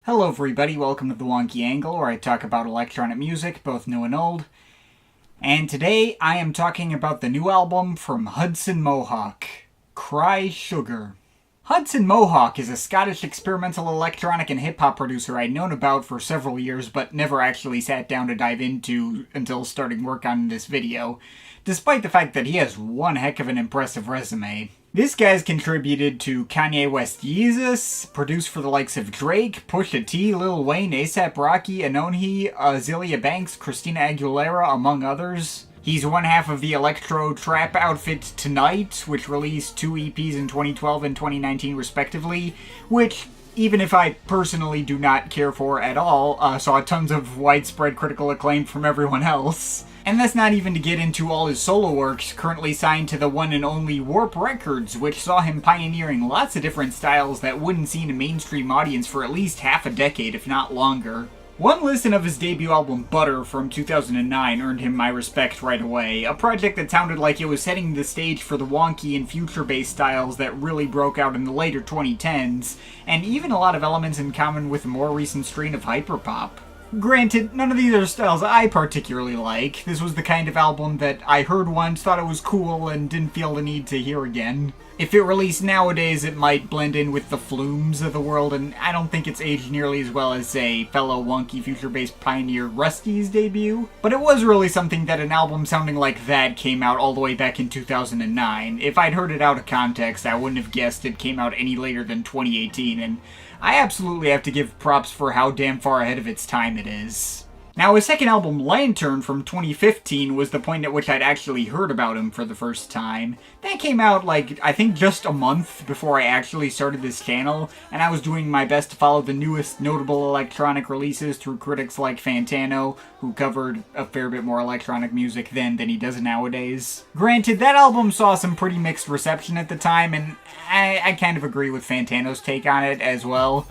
Hello everybody, welcome to the Wonky Angle, where I talk about electronic music, both new and old. And today I am talking about the new album from Hudson Mohawke, Cry Sugar. Hudson Mohawke is a Scottish experimental electronic and hip-hop producer I'd known about for several years but never actually sat down to dive into until starting work on this video, despite the fact that he has one heck of an impressive resume. This guy's contributed to Kanye West Yeezus, produced for the likes of Drake, Pusha T, Lil Wayne, A$AP Rocky, Anonhi, Azealia Banks, Christina Aguilera, among others. He's one half of the electro trap outfit Tonight, which released 2 EPs in 2012 and 2019 respectively, which, even if I personally do not care for at all, saw tons of widespread critical acclaim from everyone else. And that's not even to get into all his solo works, currently signed to the one and only Warp Records, which saw him pioneering lots of different styles that wouldn't see a mainstream audience for at least half a decade, if not longer. One listen of his debut album, Butter, from 2009 earned him my respect right away, a project that sounded like it was setting the stage for the wonky and future-based styles that really broke out in the later 2010s, and even a lot of elements in common with the more recent strain of hyperpop. Granted, none of these are styles I particularly like. This was the kind of album that I heard once, thought it was cool, and didn't feel the need to hear again. If it released nowadays, it might blend in with the flumes of the world, and I don't think it's aged nearly as well as, say, fellow wonky future-based pioneer Rusty's debut. But it was really something that an album sounding like that came out all the way back in 2009. If I'd heard it out of context, I wouldn't have guessed it came out any later than 2018, and I absolutely have to give props for how damn far ahead of its time it is. Now, his second album, Lantern, from 2015, was the point at which I'd actually heard about him for the first time. That came out, I think just a month before I actually started this channel, and I was doing my best to follow the newest notable electronic releases through critics like Fantano, who covered a fair bit more electronic music then than he does nowadays. Granted, that album saw some pretty mixed reception at the time, and I kind of agree with Fantano's take on it as well.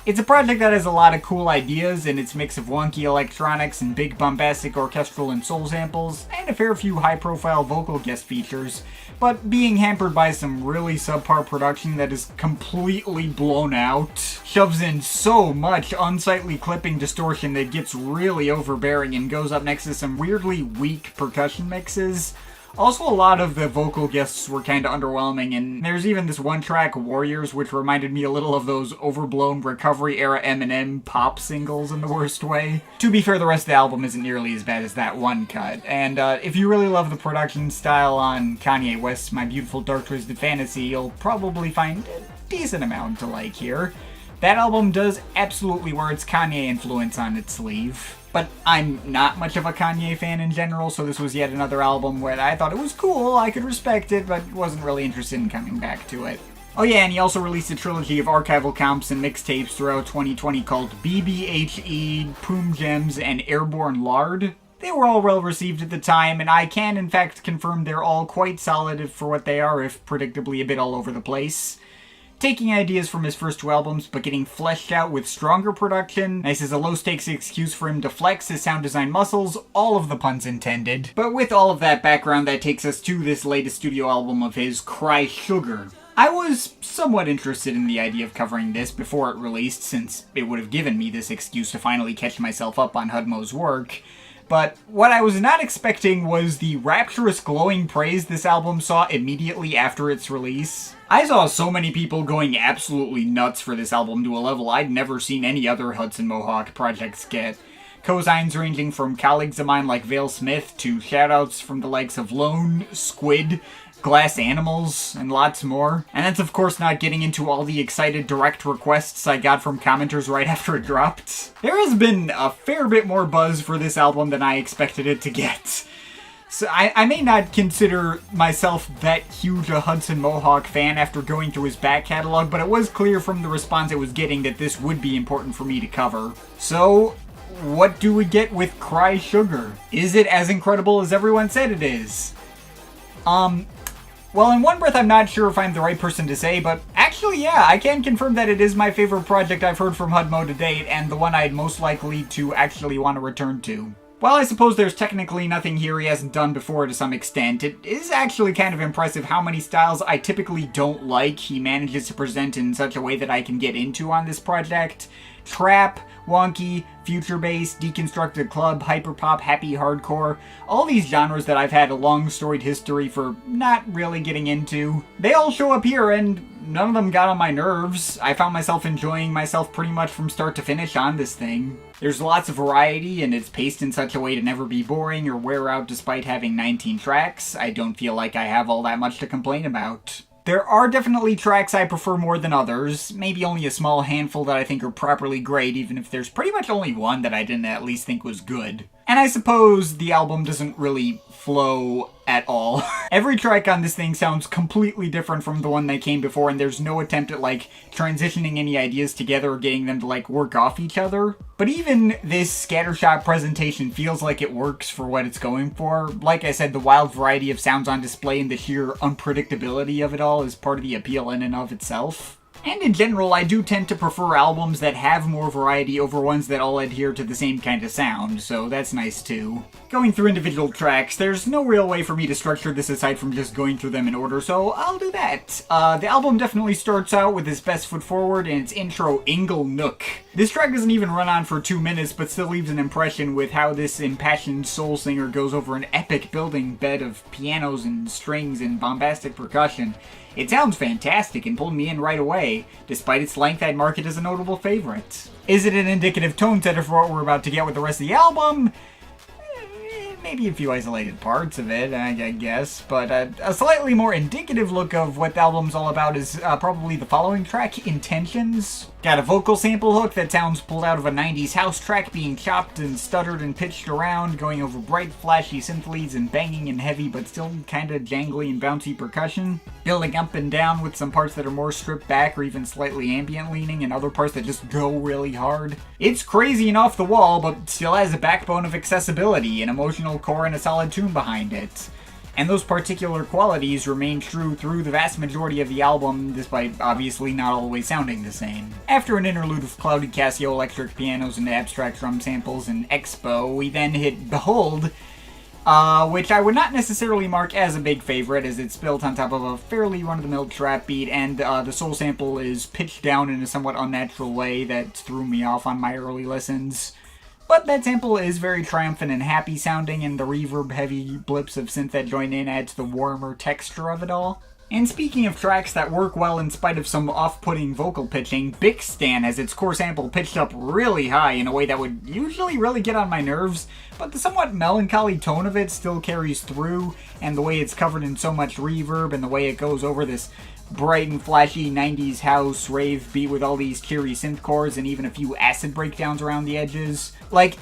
It's a project that has a lot of cool ideas in its mix of wonky electronics and big bombastic orchestral and soul samples, and a fair few high-profile vocal guest features, but being hampered by some really subpar production that is completely blown out, shoves in so much unsightly clipping distortion that gets really overbearing and goes up next to some weirdly weak percussion mixes. Also, a lot of the vocal guests were kinda underwhelming, and there's even this one track, Warriors, which reminded me a little of those overblown recovery-era Eminem pop singles in the worst way. To be fair, the rest of the album isn't nearly as bad as that one cut, and if you really love the production style on Kanye West's My Beautiful Dark Twisted Fantasy, you'll probably find a decent amount to like here. That album does absolutely wear its Kanye influence on its sleeve. But I'm not much of a Kanye fan in general, so this was yet another album where I thought it was cool, I could respect it, but wasn't really interested in coming back to it. Oh yeah, and he also released a trilogy of archival comps and mixtapes throughout 2020 called BBHE, Poom Gems, and Airborne Lard. They were all well received at the time, and I can in fact confirm they're all quite solid for what they are, if predictably a bit all over the place. Taking ideas from his first 2 albums, but getting fleshed out with stronger production. Nice as a low-stakes excuse for him to flex his sound design muscles, all of the puns intended. But with all of that background, that takes us to this latest studio album of his, Cry Sugar. I was somewhat interested in the idea of covering this before it released, since it would have given me this excuse to finally catch myself up on Hudmo's work. But what I was not expecting was the rapturous glowing praise this album saw immediately after its release. I saw so many people going absolutely nuts for this album to a level I'd never seen any other Hudson Mohawke projects get. Cosigns ranging from colleagues of mine like Vale Smith to shoutouts from the likes of Lone, Squid, Glass Animals, and lots more. And that's of course not getting into all the excited direct requests I got from commenters right after it dropped. There has been a fair bit more buzz for this album than I expected it to get. So I may not consider myself that huge a Hudson Mohawke fan after going through his back catalog, but it was clear from the response it was getting that this would be important for me to cover. So, what do we get with Cry Sugar? Is it as incredible as everyone said it is? Well, in one breath, I'm not sure if I'm the right person to say, but actually, yeah, I can confirm that it is my favorite project I've heard from Hudmo to date, and the one I'd most likely to actually want to return to. While I suppose there's technically nothing here he hasn't done before to some extent, it is actually kind of impressive how many styles I typically don't like he manages to present in such a way that I can get into on this project. Trap, wonky, future bass, deconstructed club, hyperpop, happy hardcore, all these genres that I've had a long storied history for not really getting into. They all show up here and none of them got on my nerves. I found myself enjoying myself pretty much from start to finish on this thing. There's lots of variety and it's paced in such a way to never be boring or wear out despite having 19 tracks. I don't feel like I have all that much to complain about. There are definitely tracks I prefer more than others, maybe only a small handful that I think are properly great, even if there's pretty much only one that I didn't at least think was good. And I suppose the album doesn't really flow at all. Every track on this thing sounds completely different from the one that came before, and there's no attempt at, transitioning any ideas together or getting them to, work off each other. But even this scattershot presentation feels like it works for what it's going for. Like I said, the wild variety of sounds on display and the sheer unpredictability of it all is part of the appeal in and of itself. And in general, I do tend to prefer albums that have more variety over ones that all adhere to the same kind of sound, so that's nice too. Going through individual tracks, there's no real way for me to structure this aside from just going through them in order, so I'll do that. The album definitely starts out with its best foot forward in its intro, Ingle, Nook. This track doesn't even run on for 2 minutes, but still leaves an impression with how this impassioned soul singer goes over an epic building bed of pianos and strings and bombastic percussion. It sounds fantastic and pulled me in right away. Despite its length, I'd mark it as a notable favorite. Is it an indicative tone setter for what we're about to get with the rest of the album? Maybe a few isolated parts of it, I guess, but a slightly more indicative look of what the album's all about is probably the following track, Intentions. Got a vocal sample hook that sounds pulled out of a 90s house track being chopped and stuttered and pitched around, going over bright, flashy synth leads and banging and heavy but still kinda jangly and bouncy percussion. Building up and down with some parts that are more stripped back or even slightly ambient leaning and other parts that just go really hard. It's crazy and off the wall, but still has a backbone of accessibility, an emotional core and a solid tune behind it. And those particular qualities remain true through the vast majority of the album, despite obviously not always sounding the same. After an interlude of clouded Casio electric pianos and abstract drum samples and Expo, we then hit Behold, which I would not necessarily mark as a big favorite, as it's built on top of a fairly run-of-the-mill trap beat, and the soul sample is pitched down in a somewhat unnatural way that threw me off on my early listens. But that sample is very triumphant and happy sounding, and the reverb-heavy blips of synth that join in add to the warmer texture of it all. And speaking of tracks that work well in spite of some off-putting vocal pitching, Bicstan has its core sample pitched up really high in a way that would usually really get on my nerves, but the somewhat melancholy tone of it still carries through, and the way it's covered in so much reverb and the way it goes over this bright and flashy 90s house rave beat with all these cheery synth chords and even a few acid breakdowns around the edges.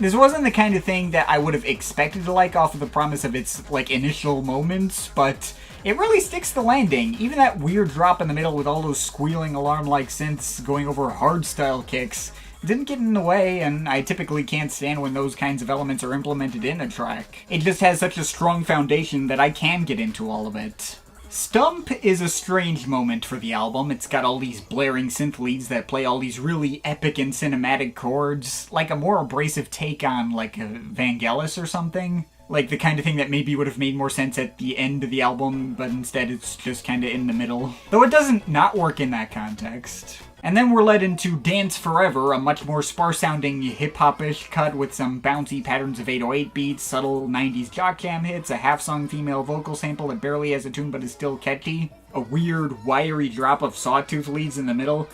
This wasn't the kind of thing that I would have expected to like off of the promise of its, initial moments, but it really sticks the landing. Even that weird drop in the middle with all those squealing alarm-like synths going over hardstyle kicks didn't get in the way, and I typically can't stand when those kinds of elements are implemented in a track. It just has such a strong foundation that I can get into all of it. Stump is a strange moment for the album. It's got all these blaring synth leads that play all these really epic and cinematic chords, like a more abrasive take on, a Vangelis or something. Like the kind of thing that maybe would have made more sense at the end of the album, but instead it's just kinda in the middle. Though it doesn't not work in that context. And then we're led into Dance Forever, a much more sparse-sounding hip-hop-ish cut with some bouncy patterns of 808 beats, subtle 90s jock jam hits, a half-sung female vocal sample that barely has a tune but is still catchy, a weird, wiry drop of sawtooth leads in the middle.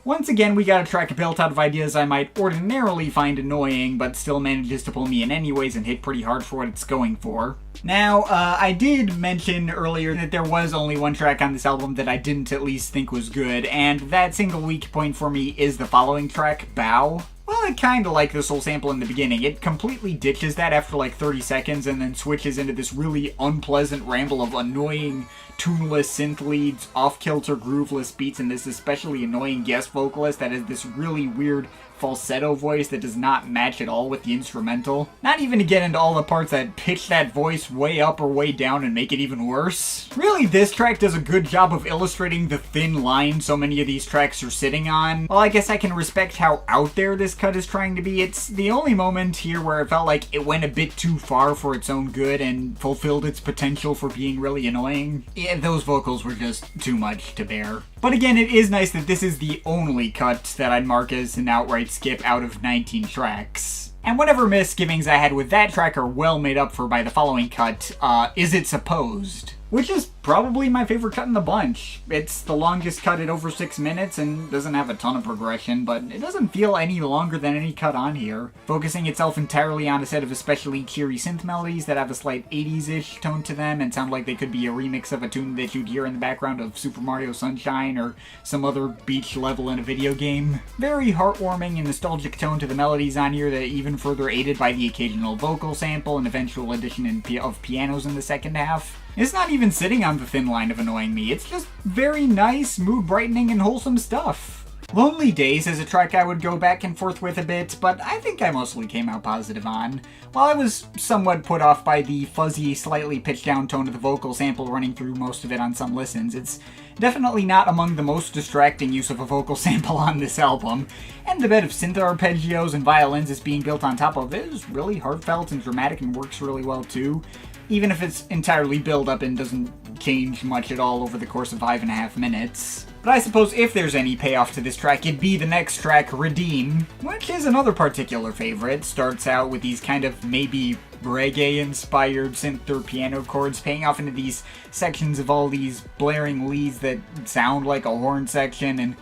Once again, we got a track built out of ideas I might ordinarily find annoying, but still manages to pull me in anyways and hit pretty hard for what it's going for. Now, I did mention earlier that there was only one track on this album that I didn't at least think was good, and that single weak point for me is the following track, Bow. Well, I kinda like the soul sample in the beginning. It completely ditches that after 30 seconds and then switches into this really unpleasant ramble of annoying, tuneless synth leads, off-kilter grooveless beats, and this especially annoying guest vocalist that has this really weird falsetto voice that does not match at all with the instrumental. Not even to get into all the parts that pitch that voice way up or way down and make it even worse. Really, this track does a good job of illustrating the thin line so many of these tracks are sitting on. Well, I guess I can respect how out there this cut cut is trying to be. It's the only moment here where it felt like it went a bit too far for its own good and fulfilled its potential for being really annoying. Yeah, those vocals were just too much to bear. But again, it is nice that this is the only cut that I'd mark as an outright skip out of 19 tracks. And whatever misgivings I had with that track are well made up for by the following cut, Is It Supposed? Which is probably my favorite cut in the bunch. It's the longest cut at over 6 minutes and doesn't have a ton of progression, but it doesn't feel any longer than any cut on here. Focusing itself entirely on a set of especially cheery synth melodies that have a slight 80s-ish tone to them and sound like they could be a remix of a tune that you'd hear in the background of Super Mario Sunshine or some other beach level in a video game. Very heartwarming and nostalgic tone to the melodies on here that even further aided by the occasional vocal sample and eventual addition of pianos in the second half. It's not even sitting on the thin line of annoying me, it's just very nice, mood-brightening, and wholesome stuff. Lonely Days is a track I would go back and forth with a bit, but I think I mostly came out positive on. While I was somewhat put off by the fuzzy, slightly pitched down tone of the vocal sample running through most of it on some listens, it's definitely not among the most distracting use of a vocal sample on this album, and the bed of synth arpeggios and violins it's being built on top of is really heartfelt and dramatic and works really well too. Even if it's entirely built up and doesn't change much at all over the course of 5.5 minutes. But I suppose if there's any payoff to this track, it'd be the next track, Redeem, which is another particular favorite. Starts out with these kind of maybe reggae-inspired synth or piano chords paying off into these sections of all these blaring leads that sound like a horn section, and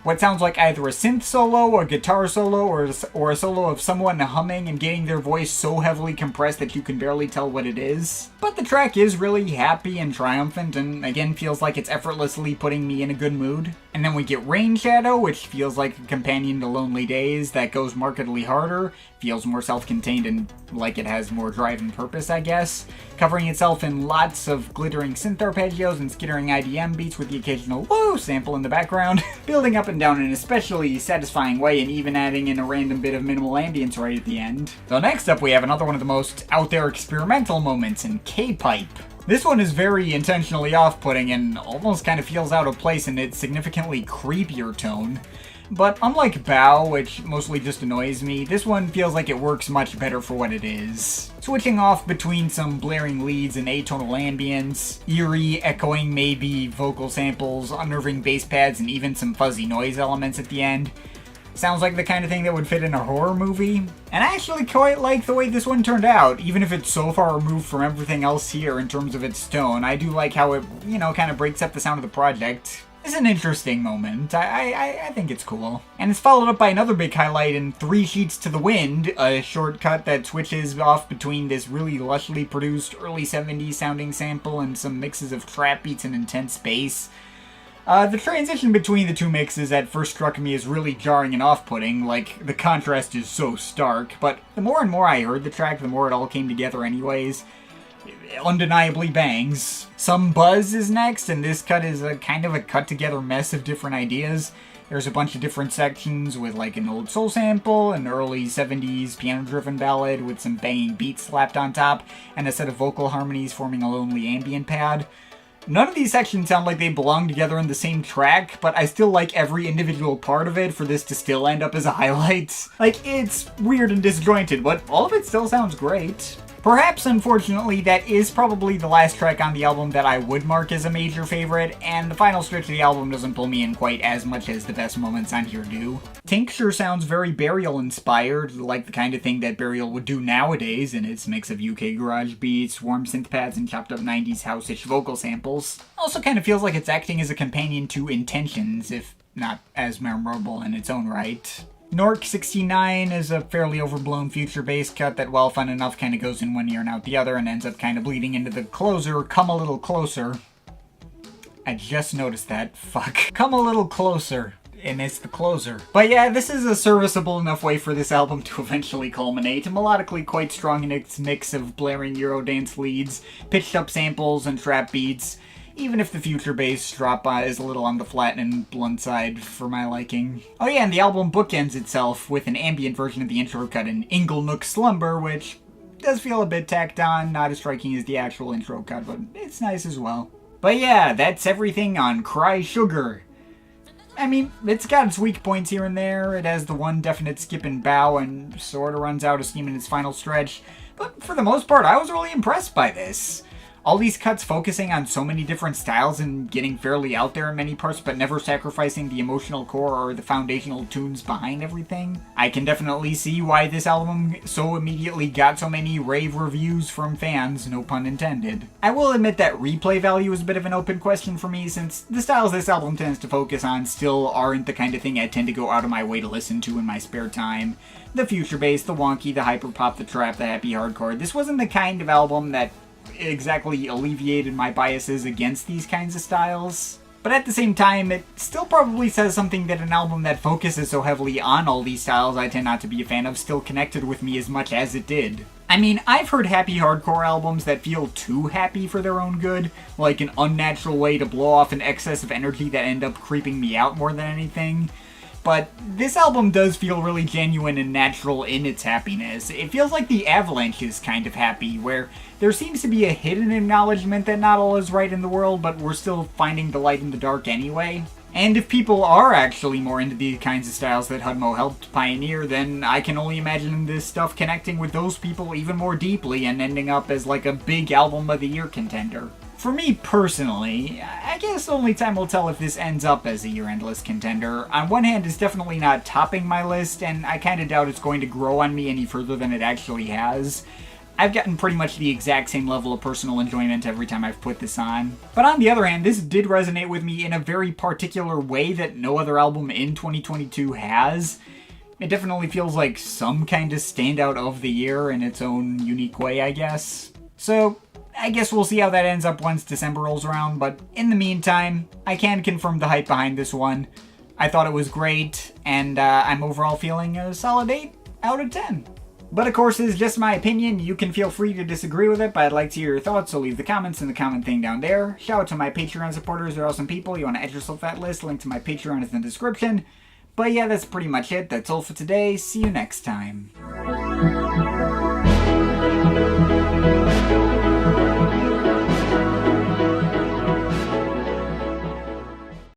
what sounds like either a synth solo, a guitar solo, or a solo of someone humming and getting their voice so heavily compressed that you can barely tell what it is. But the track is really happy and triumphant, and again feels like it's effortlessly putting me in a good mood. And then we get Rain Shadow, which feels like a companion to Lonely Days that goes markedly harder, feels more self-contained and like it has more drive and purpose, I guess. Covering itself in lots of glittering synth arpeggios and skittering IDM beats with the occasional woo sample in the background, building up and down in an especially satisfying way and even adding in a random bit of minimal ambience right at the end. So next up we have another one of the most out there experimental moments in K-Pipe. This one is very intentionally off-putting and almost kind of feels out of place in its significantly creepier tone. But unlike Bow, which mostly just annoys me, this one feels like it works much better for what it is. Switching off between some blaring leads and atonal ambience, eerie, echoing maybe vocal samples, unnerving bass pads, and even some fuzzy noise elements at the end. Sounds like the kind of thing that would fit in a horror movie. And I actually quite like the way this one turned out, even if it's so far removed from everything else here in terms of its tone. I do like how it, kind of breaks up the sound of the project. It's an interesting moment. I think it's cool. And it's followed up by another big highlight in Three Sheets to the Wind, a shortcut that switches off between this really lushly produced early 70s sounding sample and some mixes of trap beats and intense bass. The transition between the two mixes at first struck me as really jarring and off-putting, like the contrast is so stark, but the more and more I heard the track, the more it all came together anyways. Undeniably bangs. Some Buzz is next, and this cut is a kind of a cut-together mess of different ideas. There's a bunch of different sections with like an old soul sample, an early 70s piano-driven ballad with some banging beats slapped on top, and a set of vocal harmonies forming a lonely ambient pad. None of these sections sound like they belong together in the same track, but I still like every individual part of it for this to still end up as a highlight. Like, it's weird and disjointed, but all of it still sounds great. Perhaps, unfortunately, that is probably the last track on the album that I would mark as a major favorite, and the final stretch of the album doesn't pull me in quite as much as the best moments on here do. Tincture sounds very Burial-inspired, like the kind of thing that Burial would do nowadays in its mix of UK garage beats, warm synth pads, and chopped up 90s house-ish vocal samples. Also kind of feels like it's acting as a companion to Intentions, if not as memorable in its own right. Nork 69 is a fairly overblown future bass cut that, while fun enough, kind of goes in one ear and out the other and ends up kind of bleeding into the closer, Come a Little Closer. I just noticed that. Fuck. Come a Little Closer. And it's the closer. But yeah, this is a serviceable enough way for this album to eventually culminate. Melodically quite strong in its mix of blaring Eurodance leads, pitched up samples, and trap beats. Even if the future bass drop is a little on the flat and blunt side for my liking. Oh yeah, and the album bookends itself with an ambient version of the intro cut in Ingle, Nook, Slumber, which does feel a bit tacked on, not as striking as the actual intro cut, but it's nice as well. But yeah, that's everything on Cry Sugar. I mean, it's got its weak points here and there. It has the one definite skip and bow and sort of runs out of steam in its final stretch. But for the most part, I was really impressed by this. All these cuts focusing on so many different styles and getting fairly out there in many parts, but never sacrificing the emotional core or the foundational tunes behind everything. I can definitely see why this album so immediately got so many rave reviews from fans, no pun intended. I will admit that replay value is a bit of an open question for me, since the styles this album tends to focus on still aren't the kind of thing I tend to go out of my way to listen to in my spare time. The future bass, the wonky, the hyperpop, the trap, the happy hardcore. This wasn't the kind of album that exactly alleviated my biases against these kinds of styles. But at the same time, it still probably says something that an album that focuses so heavily on all these styles I tend not to be a fan of still connected with me as much as it did. I mean, I've heard happy hardcore albums that feel too happy for their own good, like an unnatural way to blow off an excess of energy that end up creeping me out more than anything. But this album does feel really genuine and natural in its happiness. It feels like the Avalanche is kind of happy, where there seems to be a hidden acknowledgement that not all is right in the world, but we're still finding the light in the dark anyway. And if people are actually more into the kinds of styles that Hudmo helped pioneer, then I can only imagine this stuff connecting with those people even more deeply and ending up as like a big album of the year contender. For me personally, I guess only time will tell if this ends up as a year-end list contender. On one hand, it's definitely not topping my list, and I kinda doubt it's going to grow on me any further than it actually has. I've gotten pretty much the exact same level of personal enjoyment every time I've put this on. But on the other hand, this did resonate with me in a very particular way that no other album in 2022 has. It definitely feels like some kind of standout of the year in its own unique way, I guess. So, I guess we'll see how that ends up once December rolls around, but in the meantime, I can confirm the hype behind this one. I thought it was great, and I'm overall feeling a solid 8 out of 10. But of course, it's just my opinion. You can feel free to disagree with it, but I'd like to hear your thoughts, so leave the comments in the comment thing down there. Shout out to my Patreon supporters, they're awesome people. You want to add yourself to that list, link to my Patreon is in the description. But yeah, that's pretty much it. That's all for today. See you next time.